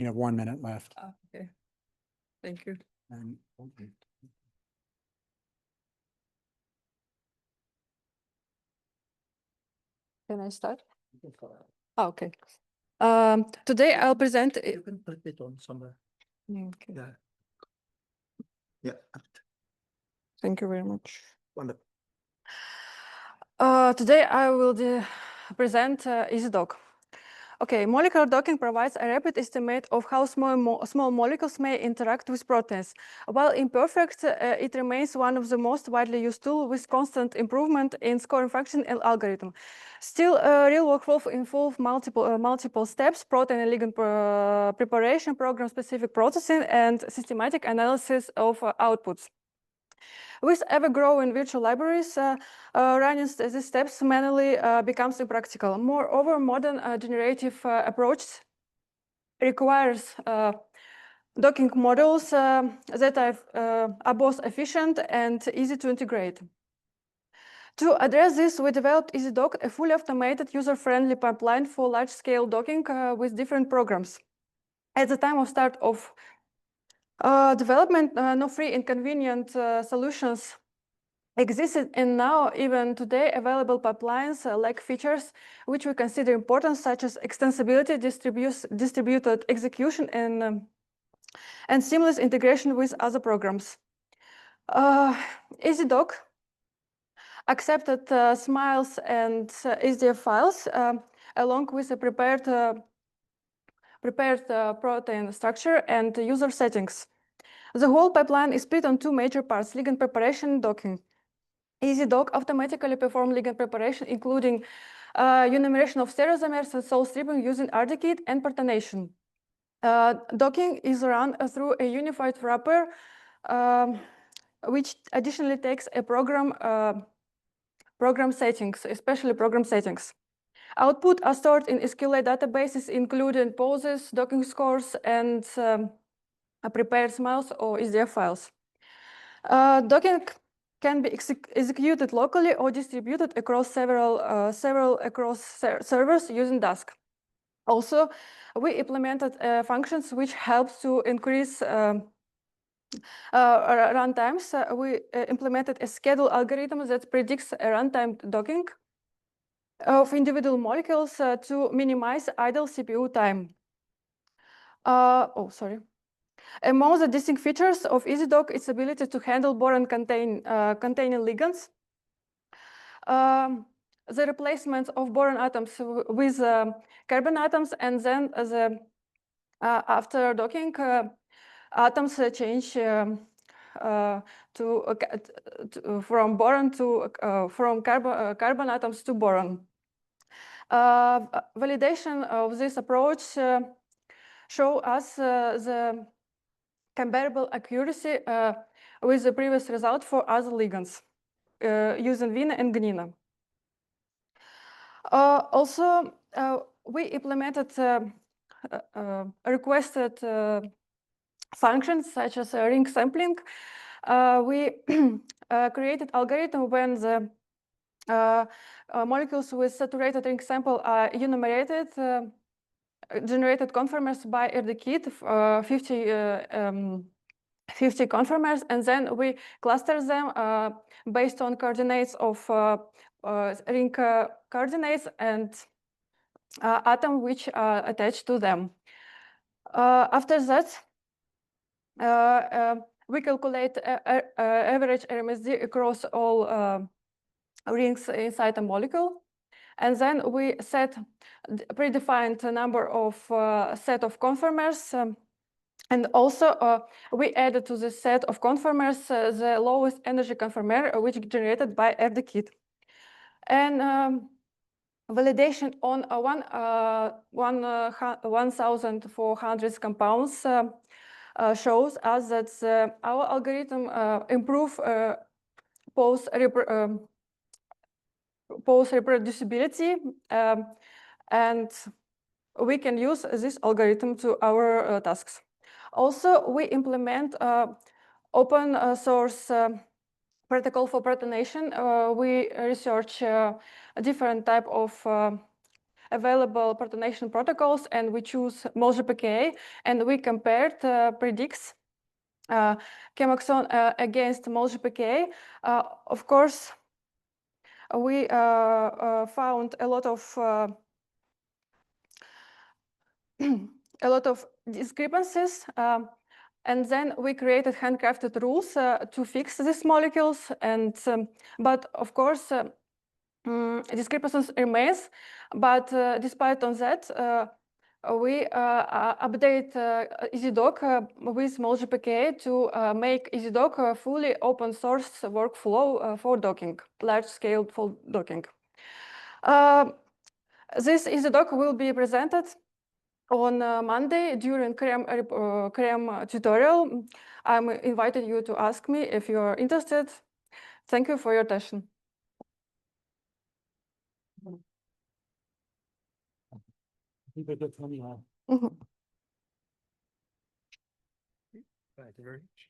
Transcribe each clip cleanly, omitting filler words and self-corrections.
You have 1 minute left. Okay. Thank you. And Can I start? Okay. Today I'll present. You can put it on somewhere. Okay. Yeah. Yeah. Thank you very much. Wonderful. Today I will present EasyDock. Okay, molecular docking provides a rapid estimate of how small molecules may interact with proteins. While imperfect, it remains one of the most widely used tools with constant improvement in scoring function and algorithm. Still, real workflow involve multiple steps: protein and ligand preparation, program-specific processing, and systematic analysis of outputs. With ever-growing virtual libraries, running these steps manually becomes impractical. Moreover, modern generative approach requires docking models that are both efficient and easy to integrate. To address this, we developed EasyDock, a fully automated, user-friendly pipeline for large-scale docking with different programs. At the time of start of development, no free and convenient solutions existed, and now even today available pipelines lack features which we consider important, such as extensibility, distributed execution, and seamless integration with other programs. EasyDock accepted SMILES and SDF files along with a prepared protein structure and user settings. The whole pipeline is split on two major parts: ligand preparation and docking. EasyDock automatically performs ligand preparation, including enumeration of stereoisomers and salt stripping using RDKit and partenation. Docking is run through a unified wrapper, which additionally takes a program settings, especially program settings. Output are stored in SQL databases, including poses, docking scores, and prepared SMILES or SDF files. Docking can be executed locally or distributed across several servers using Dask. Also, we implemented functions which helps to increase runtimes. We implemented a schedule algorithm that predicts a runtime docking of individual molecules to minimize idle CPU time. Among the distinct features of EasyDock is ability to handle boron containing ligands. The replacement of boron atoms with carbon atoms, and then after docking, atoms change from boron to from carbon atoms to boron. Validation of this approach show us the comparable accuracy with the previous result for other ligands using Vina and Gnina. Also, we implemented requested functions such as ring sampling. We created algorithm when the molecules with saturated ring sample are enumerated, generated conformers by RDKit, 50 conformers, and then we cluster them based on coordinates of ring coordinates and atom which are attached to them. After that, we calculate average RMSD across all rings inside a molecule, and then we set predefined number of set of conformers, and also we added to the set of conformers the lowest energy conformer, which generated by RDKit. And validation on 1,400 compounds shows us that our algorithm improve post reproducibility, and we can use this algorithm to our tasks. Also, we implement open source protocol for protonation. We research a different type of available protonation protocols, and we choose MolGPK, and we compared predicts Chemoxone against MolGPK. Of course, we found a lot of discrepancies, and then we created handcrafted rules to fix these molecules. And but of course, discrepancies remains. But despite on that, we update EasyDock with MolGPK to make EasyDock a fully open source workflow for docking, large scale for docking. This EasyDock will be presented on Monday during CREM tutorial. I'm inviting you to ask me if you're interested. Thank you for your attention. Thank you very much.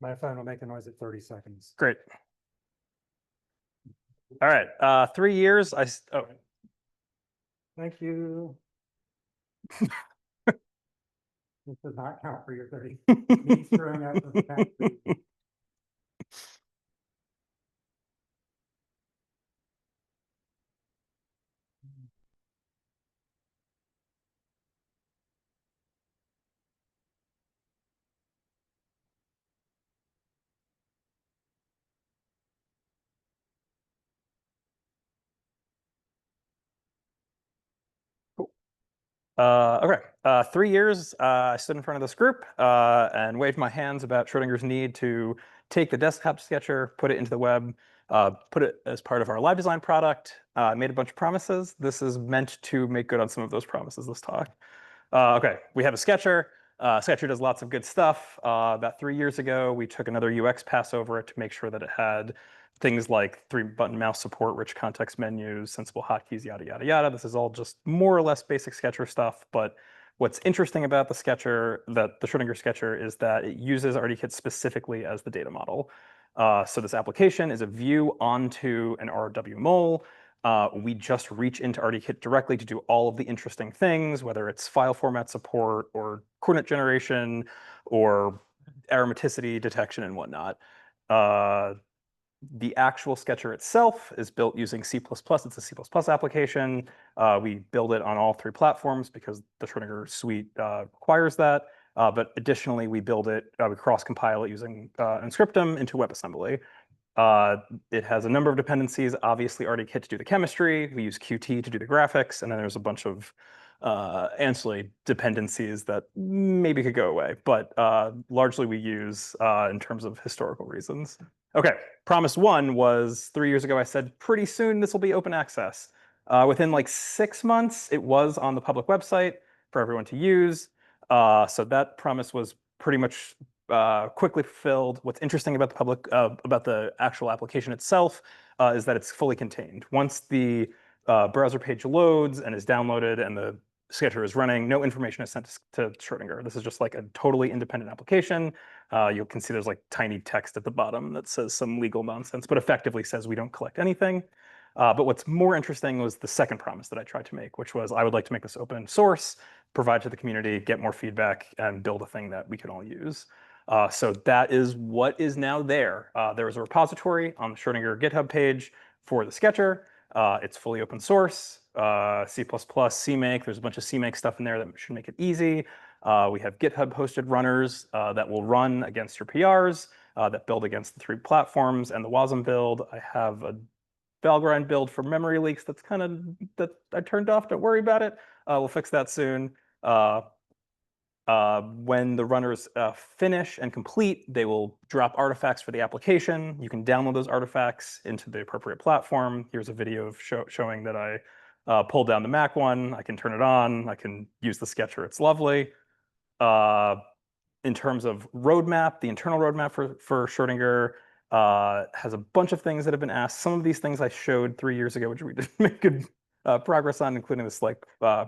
My phone will make a noise at 30 seconds. Great. All right, 3 years. Oh, Thank you. This does not count for your 30. Me screwing up doesn't count for you. Okay, 3 years, I stood in front of this group and waved my hands about Schrodinger's need to take the desktop sketcher, put it into the web, put it as part of our live design product, made a bunch of promises. This is meant to make good on some of those promises, this talk. Okay, we have a sketcher. Sketcher does lots of good stuff. About 3 years ago, we took another UX pass over it to make sure that it had things like 3-button mouse support, rich context menus, sensible hotkeys, yada, yada, yada. This is all just more or less basic Sketcher stuff. But what's interesting about the Sketcher, the Schrodinger Sketcher, is that it uses RDKit specifically as the data model. So this application is a view onto an RW mole. We just reach into RDKit directly to do all of the interesting things, whether it's file format support or coordinate generation or aromaticity detection and whatnot. The actual Sketcher itself is built using C++. It's a C++ application. We build it on all 3 platforms because the Schrodinger suite requires that. But additionally, we build it, we cross-compile it using Unscriptum into WebAssembly. It has a number of dependencies, obviously RDKit to do the chemistry. We use Qt to do the graphics, and then there's a bunch of ancillary dependencies that maybe could go away, but largely we use in terms of historical reasons. Okay, promise 1 was 3 years ago. I said pretty soon this will be open access. Within like 6 months, it was on the public website for everyone to use. So that promise was pretty much quickly fulfilled. What's interesting about the actual application itself is that it's fully contained. Once the browser page loads and is downloaded and the Sketcher is running, no information is sent to Schrodinger. This is just like a totally independent application. You can see there's like tiny text at the bottom that says some legal nonsense, but effectively says we don't collect anything. But what's more interesting was the second promise that I tried to make, which was I would like to make this open source, provide to the community, get more feedback, and build a thing that we can all use. So that is what is now there. There is a repository on the Schrodinger GitHub page for the Sketcher. It's fully open source, C++, CMake. There's a bunch of CMake stuff in there that should make it easy. We have GitHub hosted runners that will run against your PRs, that build against the 3 platforms and the WASM build. I have a Valgrind build for memory leaks that I turned off. Don't worry about it. We'll fix that soon. When the runners finish and complete, they will drop artifacts for the application. You can download those artifacts into the appropriate platform. Here's a video of showing that I pulled down the Mac one. I can turn it on. I can use the Sketcher. It's lovely. in terms of roadmap, the internal roadmap for Schrödinger has a bunch of things that have been asked. Some of these things I showed 3 years ago, which we didn't make good progress on, including this like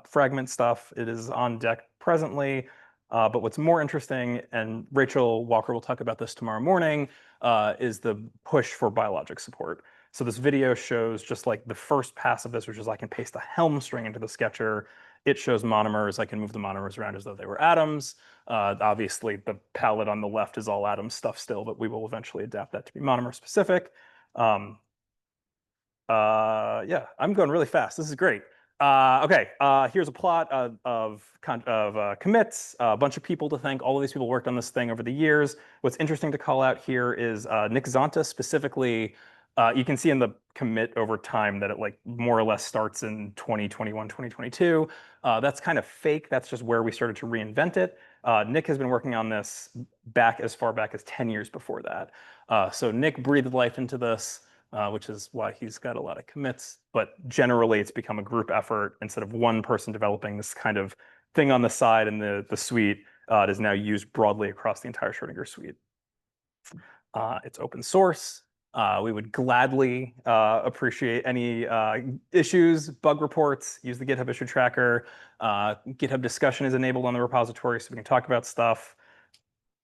fragment stuff. It is on deck presently. But what's more interesting, and Rachel Walker will talk about this tomorrow morning, is the push for biologic support. So this video shows just like the first pass of this, which is I can paste a Helm string into the sketcher. It shows monomers. I can move the monomers around as though they were atoms. Obviously, the palette on the left is all atom stuff still, but we will eventually adapt that to be monomer specific. Yeah, I'm going really fast. This is great. Okay, here's a plot of commits, a bunch of people to thank. All of these people worked on this thing over the years. What's interesting to call out here is Nick Zonta specifically. You can see in the commit over time that it like more or less starts in 2021, 2022. That's kind of fake. That's just where we started to reinvent it. Nick has been working on this back as far back as 10 years before that. So Nick breathed life into this, which is why he's got a lot of commits. But generally, it's become a group effort instead of one person developing this kind of thing on the side in the suite. It is now used broadly across the entire Schrödinger suite. It's open source. We would gladly appreciate any issues, bug reports, use the GitHub issue tracker. GitHub discussion is enabled on the repository, so we can talk about stuff.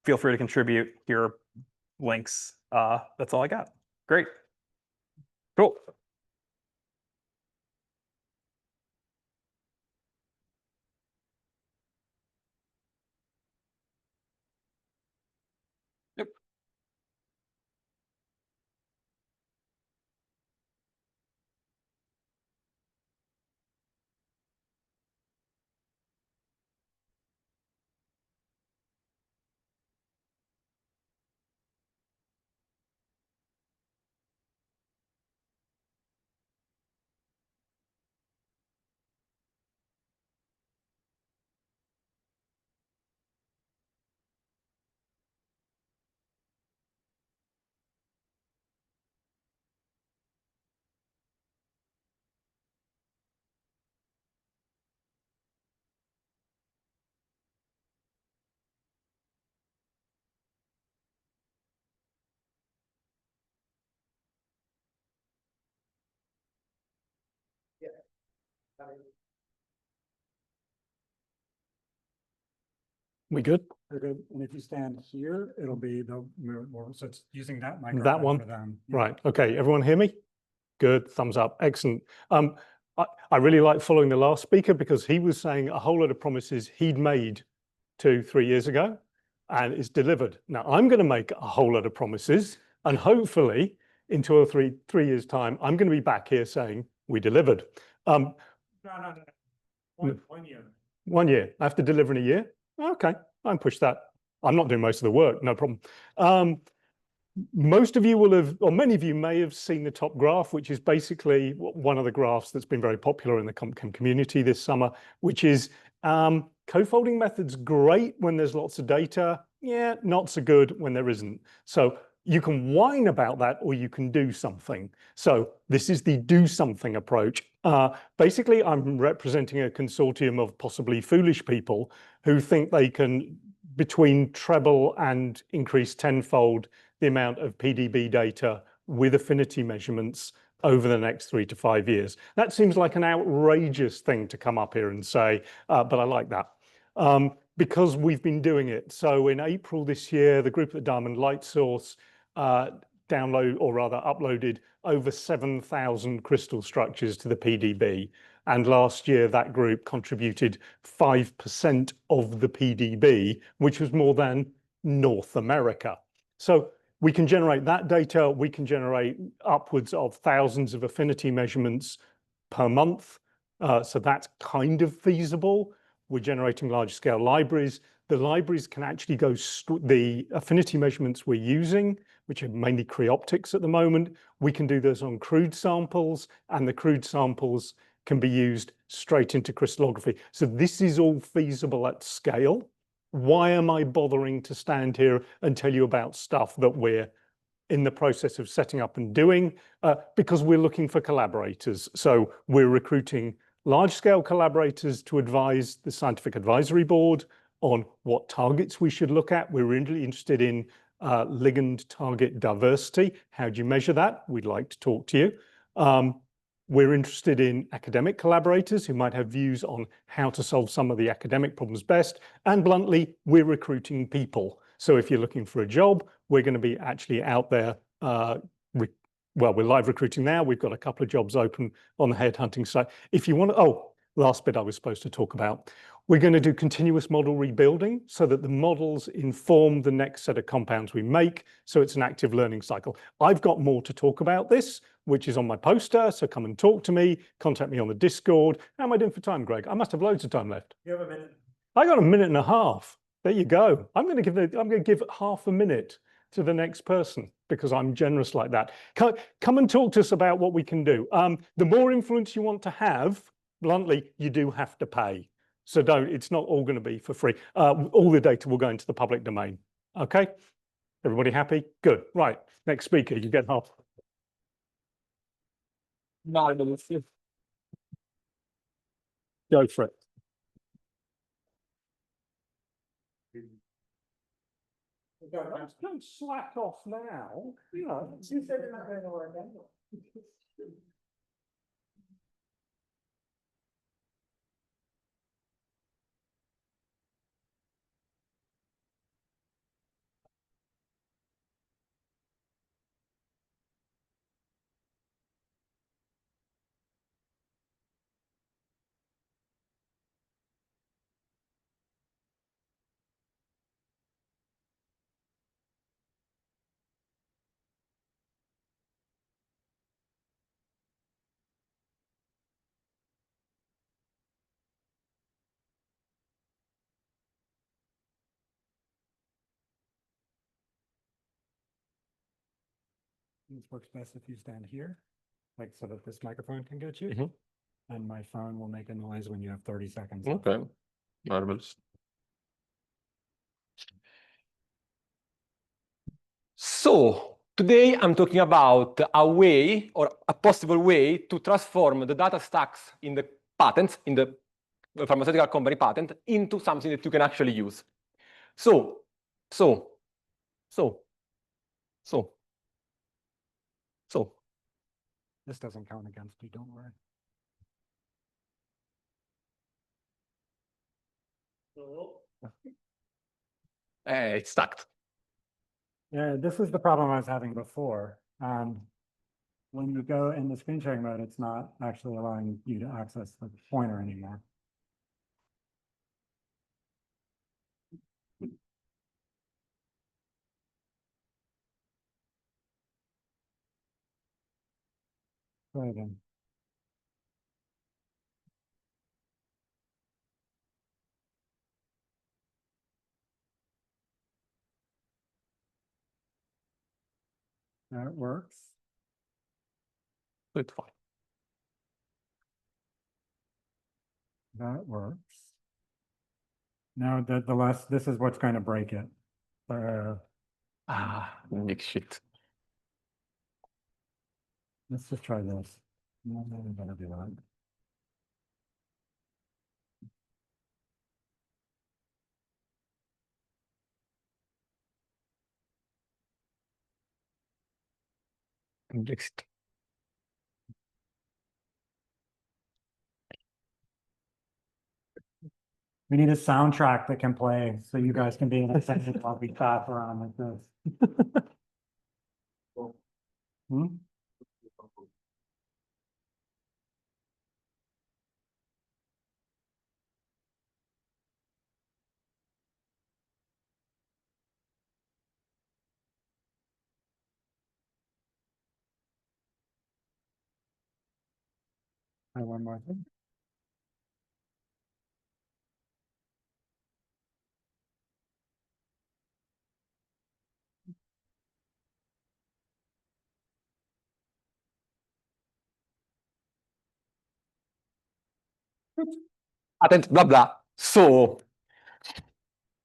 Feel free to contribute. Here are links. That's all I got. Great. Cool. Yep. We good? Very good. And if you stand here, it'll be the more, so it's using that microphone. That one? For them. Right. Okay. Everyone hear me? Good. Thumbs up. Excellent. I really like following the last speaker because he was saying a whole lot of promises he'd made 2-3 years ago and it's delivered. Now I'm going to make a whole lot of promises and hopefully in 2 or 3 years time, I'm going to be back here saying we delivered. No. 1 year. 1 year. I have to deliver in a year. Okay. I can push that. I'm not doing most of the work. No problem. Most of you will have, or many of you may have seen the top graph, which is basically one of the graphs that's been very popular in the community this summer, which is co-folding methods great when there's lots of data. Yeah, not so good when there isn't. So you can whine about that or you can do something. So this is the do something approach. Basically, I'm representing a consortium of possibly foolish people who think they can, between treble and increase tenfold the amount of PDB data with affinity measurements over the next 3 to 5 years. That seems like an outrageous thing to come up here and say, but I like that. Because we've been doing it. So in April this year, the group at Diamond Light Source uploaded over 7,000 crystal structures to the PDB. And last year, that group contributed 5% of the PDB, which was more than North America. So we can generate that data. We can generate upwards of thousands of affinity measurements per month. So that's kind of feasible. We're generating large scale libraries. The libraries can actually go, the affinity measurements we're using, which are mainly cryoptics at the moment, we can do those on crude samples, and the crude samples can be used straight into crystallography. So this is all feasible at scale. Why am I bothering to stand here and tell you about stuff that we're in the process of setting up and doing? Because we're looking for collaborators. So we're recruiting large-scale collaborators to advise the Scientific Advisory Board on what targets we should look at. We're really interested in ligand target diversity. How do you measure that? We'd like to talk to you. We're interested in academic collaborators who might have views on how to solve some of the academic problems best. And bluntly, we're recruiting people. So if you're looking for a job, we're going to be actually out there. Well, we're live recruiting now. We've got a couple of jobs open on the headhunting site. If you want to, oh, last bit I was supposed to talk about. We're going to do continuous model rebuilding so that the models inform the next set of compounds we make. So it's an active learning cycle. I've got more to talk about this, which is on my poster. So come and talk to me, contact me on the Discord. How am I doing for time, Greg? I must have loads of time left. You have a minute. I got a minute and a half. There you go. I'm going to give half a minute to the next person because I'm generous like that. Come and talk to us about what we can do. The more influence you want to have, bluntly, you do have to pay. So it's not all going to be for free. All the data will go into the public domain. Okay? Everybody happy? Good. Right. Next speaker, you get half. Marvelous. Go for it. Don't slack off now. You know. You said you're not going to work anyway. This works best if you stand here, like so that this microphone can get you. And my phone will make a noise when you have 30 seconds. left. Okay, marvelous. So today I'm talking about a way or a possible way to transform the data stacks in the patents, in the pharmaceutical company patent, into something that you can actually use. So. This doesn't count against you, don't worry. It's stacked. Yeah, this is the problem I was having before. When you go in the screen sharing mode, it's not actually allowing you to access the pointer anymore. Try again. That works. It's fine. That works. Now the last, this is what's going to break it. Big shit. Let's just try this. No, I'm gonna do that. Next. We need a soundtrack that can play so you guys can be in a session while we clap around like this. Hmm? One more thing. Patent, blah blah. So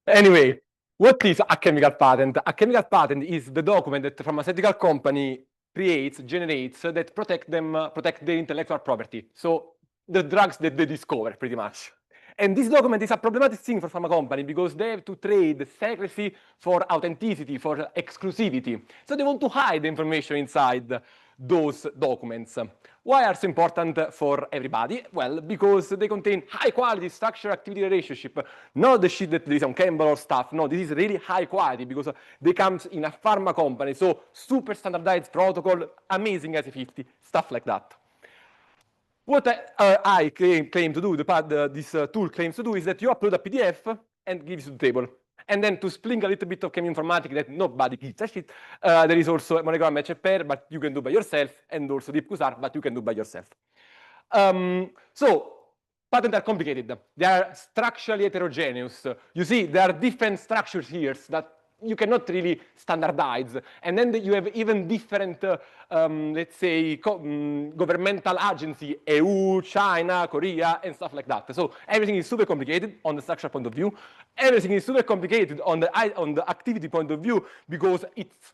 anyway, what is a chemical patent? A chemical patent is the document that the pharmaceutical company generates that protect their intellectual property. So the drugs that they discover, pretty much. And this document is a problematic thing for pharma company because they have to trade secrecy for authenticity, for exclusivity. So they want to hide the information inside those documents. Why are so important for everybody? Well, because they contain high quality structure activity relationship, not the shit that there is on Campbell or stuff. No, this is really high quality because they come in a pharma company, so super standardized protocol, amazing S50, stuff like that. What I claim to do, this tool claims to do, is that you upload a PDF and gives you the table. And then to sprinkle a little bit of cheminformatics that nobody gives a shit, there is also a molecular match pair, but you can do by yourself, and also deep QSAR, but you can do by yourself. So patents are complicated. They are structurally heterogeneous. You see, there are different structures here that you cannot really standardize. And then you have even different, let's say, governmental agency, EU, China, Korea, and stuff like that. So everything is super complicated on the structural point of view. Everything is super complicated on the activity point of view because it's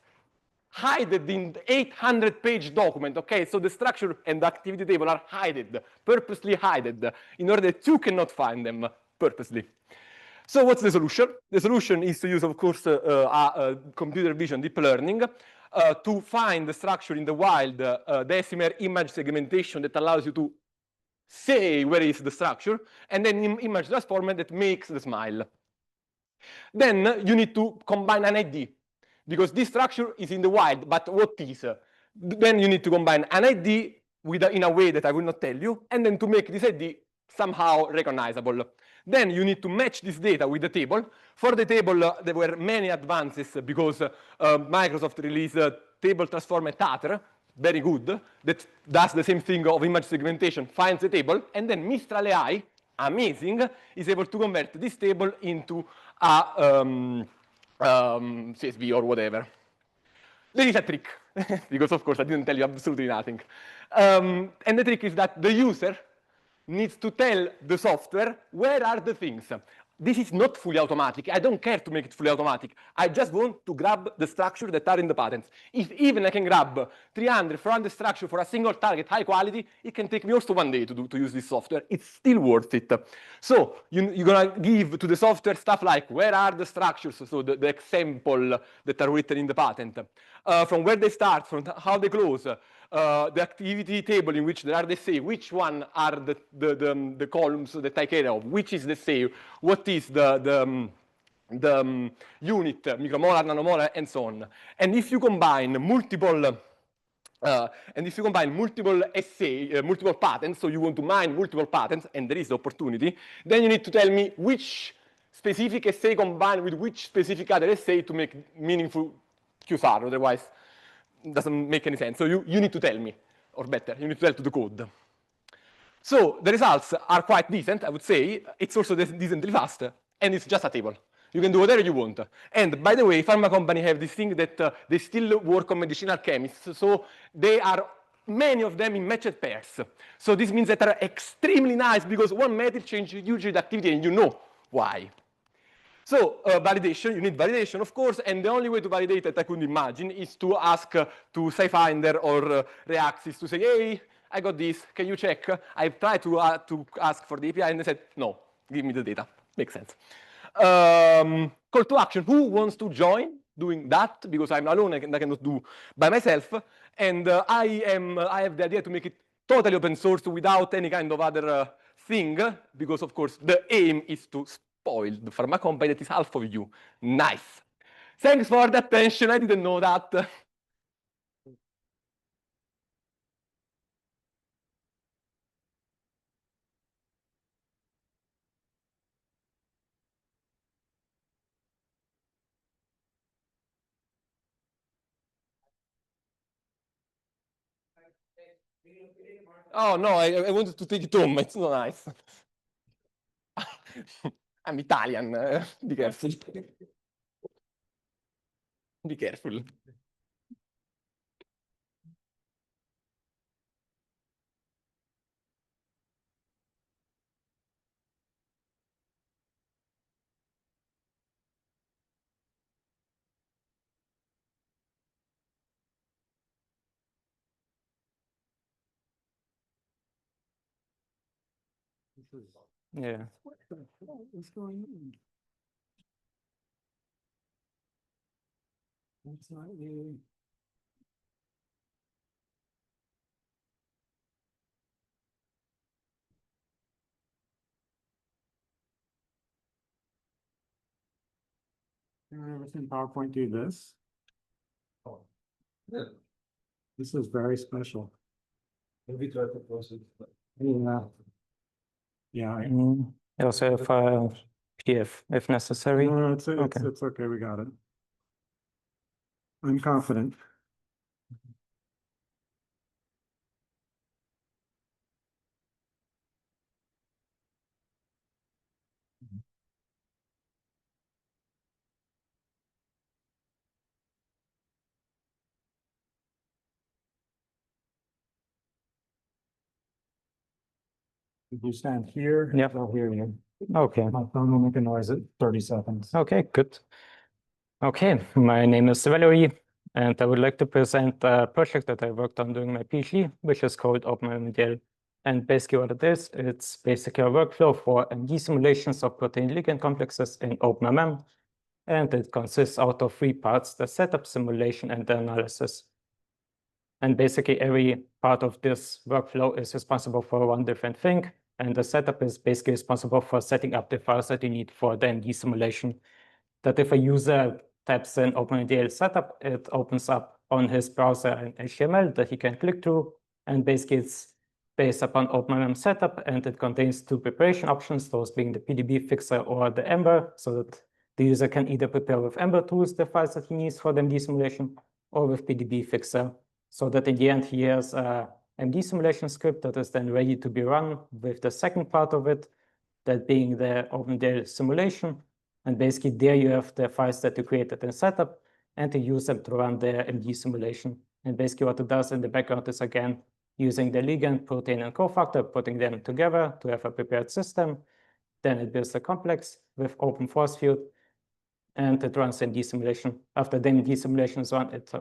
hidden in the 800-page document, okay? So the structure and the activity table are hidden, purposely hidden, in order that you cannot find them purposely. So what's the solution? The solution is to use, of course, computer vision deep learning to find the structure in the wild decimer image segmentation that allows you to say where is the structure, and then image transformer that makes the smile. Then you need to combine an ID, because this structure is in the wild, but what is? Then you need to combine an ID in a way that I will not tell you, and then to make this ID somehow recognizable. Then you need to match this data with the table. For the table, there were many advances because Microsoft released a table transformer Tater, very good, that does the same thing of image segmentation, finds the table, and then Mistral AI, amazing, is able to convert this table into a CSV or whatever. There is a trick, because of course I didn't tell you absolutely nothing. And the trick is that the user needs to tell the software where are the things. This is not fully automatic. I don't care to make it fully automatic. I just want to grab the structure that are in the patents. If even I can grab 300, 400 structure for a single target, high quality, it can take me also 1 day to use this software. It's still worth it. So you're going to give to the software stuff like where are the structures, so the example that are written in the patent, from where they start, from how they close, the activity table in which there are the say, which one are the columns that I care of, which is the say, what is the unit, micromolar, nanomolar, and so on. And if you combine multiple multiple patents, so you want to mine multiple patents, and there is the opportunity, then you need to tell me which specific essay combined with which specific other essay to make meaningful QSAR, otherwise it doesn't make any sense. So you need to tell me, or better, you need to tell to the code. So the results are quite decent, I would say. It's also decently fast, and it's just a table. You can do whatever you want. And by the way, pharma companies have this thing that they still work on medicinal chemists, so they are, many of them, in matched pairs. So this means that they're extremely nice because one method changes usually the activity, and you know why. So validation, you need validation, of course, and the only way to validate that I could imagine is to ask to SciFinder or Reaxys to say, hey, I got this, can you check? I've tried to ask for the API, and they said, no, give me the data. Makes sense. Call to action, who wants to join doing that? Because I'm alone, I cannot do by myself, and I have the idea to make it totally open source without any kind of other thing, because of course the aim is to spoil the pharma company that is half of you. Nice. Thanks for the attention. I didn't know that. Oh no, I wanted to take it home. It's not nice. I'm Italian. Be careful. Be careful. Yeah. What the hell is going on? That's not you. Have you ever seen PowerPoint do this? This is very special. Maybe try to process. Yeah. Yeah. I also have a PF if necessary. No, it's Okay. okay. We got it. I'm confident. If you stand here, Yep. I'll hear you. Okay. My phone will make a noise at 30 seconds. Okay, good. Okay, my name is Valerij, and I would like to present a project that I worked on during my PhD, which is called OpenMMDL. And basically what it is, it's basically a workflow for MD simulations of protein ligand complexes in OpenMM. And it consists out of 3 parts: the setup, simulation, and the analysis. And basically every part of this workflow is responsible for one different thing. And the setup is basically responsible for setting up the files that you need for the MD simulation. That if a user types in OpenMMDL setup, it opens up on his browser an HTML that he can click through. And basically it's based upon OpenMM setup, and it contains 2 preparation options, those being the PDB fixer or the Ember, so that the user can either prepare with Ember tools the files that he needs for the MD simulation, or with PDB fixer, so that in the end he has a MD simulation script that is then ready to be run with the second part of it, that being the OpenMMDL simulation. And basically there you have the files that you created in setup, and you use them to run the MD simulation. And basically what it does in the background is, again, using the ligand, protein, and cofactor, putting them together to have a prepared system. Then it builds a complex with open force field, and it runs MD simulation. After the MD simulation is run, it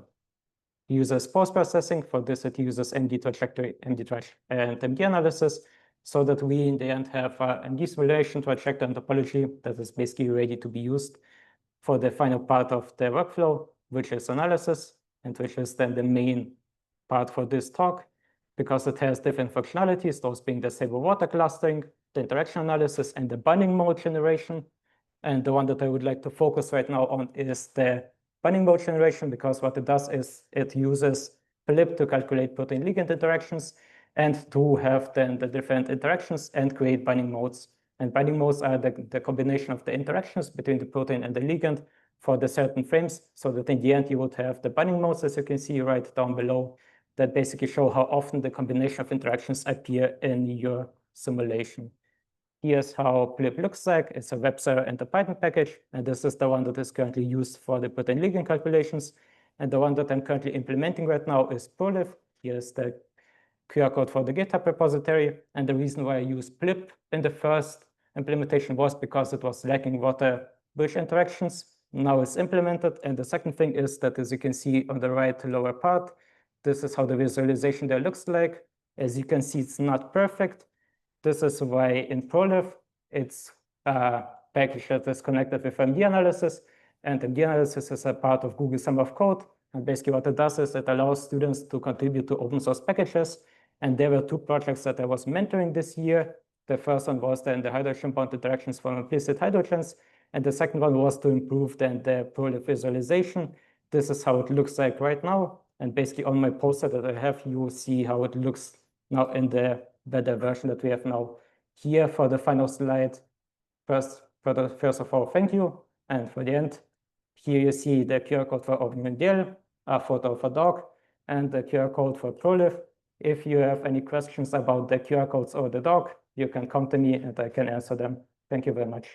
uses post-processing. For this, it uses MD trajectory, MD trash, and MD analysis, so that we in the end have MD simulation, trajectory, and topology that is basically ready to be used for the final part of the workflow, which is analysis, and which is then the main part for this talk, because it has different functionalities, those being the stable water clustering, the interaction analysis, and the binding mode generation. And the one that I would like to focus right now on is the binding mode generation, because what it does is it uses flip to calculate protein ligand interactions and to have then the different interactions and create binding modes. And binding modes are the combination of the interactions between the protein and the ligand for the certain frames, so that in the end you would have the binding modes, as you can see right down below, that basically show how often the combination of interactions appear in your simulation. Here's how Blip looks like. It's a web server and a Python package, and this is the one that is currently used for the protein ligand calculations. And the one that I'm currently implementing right now is Prolif. Here's the QR code for the GitHub repository. And the reason why I used Blip in the first implementation was because it was lacking water bridge interactions. Now it's implemented. And the second thing is that, as you can see on the right lower part, this is how the visualization there looks like. As you can see, it's not perfect. This is why in Prolif, it's a package that is connected with MD analysis. And MD analysis is a part of Google Summer of Code. And basically what it does is it allows students to contribute to open source packages. And there were 2 projects that I was mentoring this year. The first one was then the hydrogen bond interactions for implicit hydrogens. And the second one was to improve then the Prolif visualization. This is how it looks like right now. And basically on my poster that I have, you will see how it looks now in the better version that we have now. Here for the final slide, first of all, thank you. And for the end, here you see the QR code for OpenMMDL, a photo of a dog, and the QR code for Prolif. If you have any questions about the QR codes or the dog, you can come to me and I can answer them. Thank you very much.